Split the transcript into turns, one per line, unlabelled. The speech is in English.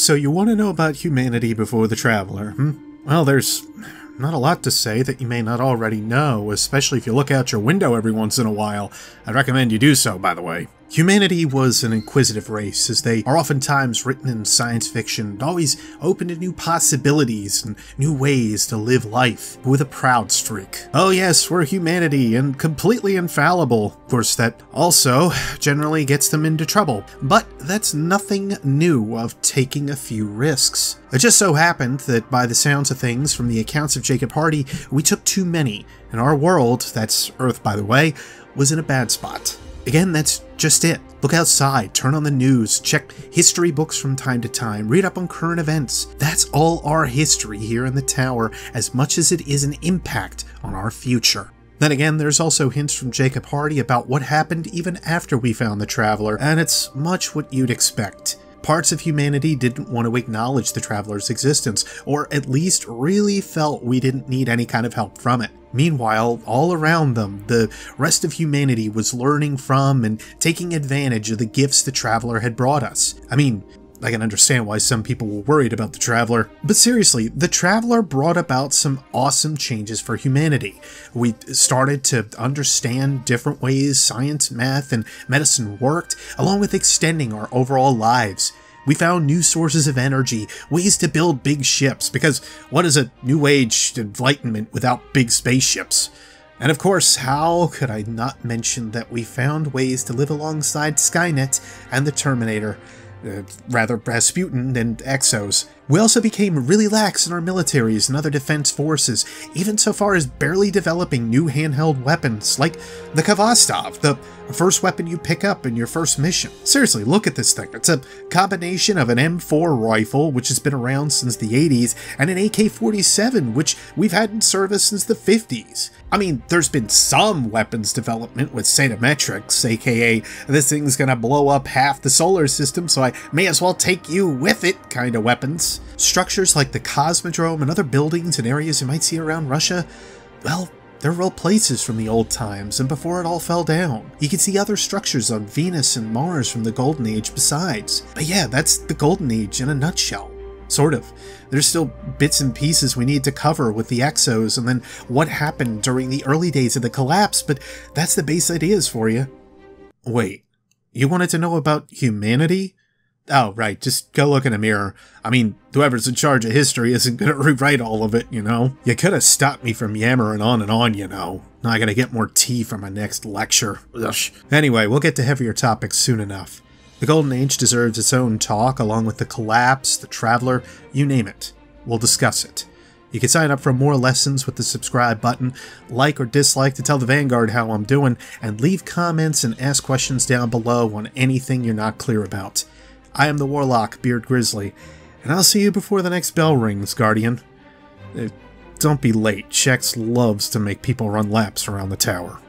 So you want to know about humanity before the Traveler, Well, there's not a lot to say that you may not already know, especially if you look out your window every once in a while. I'd recommend you do so, by the way. Humanity was an inquisitive race, as they are oftentimes written in science fiction, always open to new possibilities and new ways to live life, with a proud streak. Oh yes, we're humanity, and completely infallible. Of course, that also generally gets them into trouble, but that's nothing new of taking a few risks. It just so happened that by the sounds of things from the accounts of Jacob Hardy, we took too many, and our world, that's Earth by the way, was in a bad spot. Again, that's just it. Look outside, turn on the news, check history books from time to time, read up on current events. That's all our history here in the tower, as much as it is an impact on our future. Then again, there's also hints from Jacob Hardy about what happened even after we found the Traveler, and it's much what you'd expect. Parts of humanity didn't want to acknowledge the Traveler's existence, or at least really felt we didn't need any kind of help from it. Meanwhile, all around them, the rest of humanity was learning from and taking advantage of the gifts the Traveler had brought us. I mean, I can understand why some people were worried about the Traveler, but seriously, the Traveler brought about some awesome changes for humanity. We started to understand different ways science, math, and medicine worked, along with extending our overall lives. We found new sources of energy, ways to build big ships, because what is a new age enlightenment without big spaceships? And of course, how could I not mention that we found ways to live alongside Skynet and the Terminator, rather Rasputin and Exos. We also became really lax in our militaries and other defense forces, even so far as barely developing new handheld weapons, like the Kvastov, the first weapon you pick up in your first mission. Seriously, look at this thing. It's a combination of an M4 rifle, which has been around since the 80s, and an AK-47, which we've had in service since the 50s. I mean, there's been some weapons development with Sadometrics, aka this thing's gonna blow up half the solar system, so I may as well take you with it kind of weapons. Structures like the Cosmodrome and other buildings and areas you might see around Russia, well, they're real places from the old times and before it all fell down. You can see other structures on Venus and Mars from the Golden Age besides. But yeah, that's the Golden Age in a nutshell. Sort of. There's still bits and pieces we need to cover with the Exos and then what happened during the early days of the collapse, but that's the base ideas for you. Wait, you wanted to know about humanity? Oh, right, just go look in a mirror. I mean, whoever's in charge of history isn't gonna rewrite all of it, you know? You could have stopped me from yammering on and on, you know. Now I gotta get more tea for my next lecture. Ugh. Anyway, we'll get to heavier topics soon enough. The Golden Age deserves its own talk, along with the Collapse, the Traveler, you name it. We'll discuss it. You can sign up for more lessons with the subscribe button, like or dislike to tell the Vanguard how I'm doing, and leave comments and ask questions down below on anything you're not clear about. I am the Warlock, Beard Grizzly, and I'll see you before the next bell rings, Guardian. Don't be late. Shex loves to make people run laps around the tower.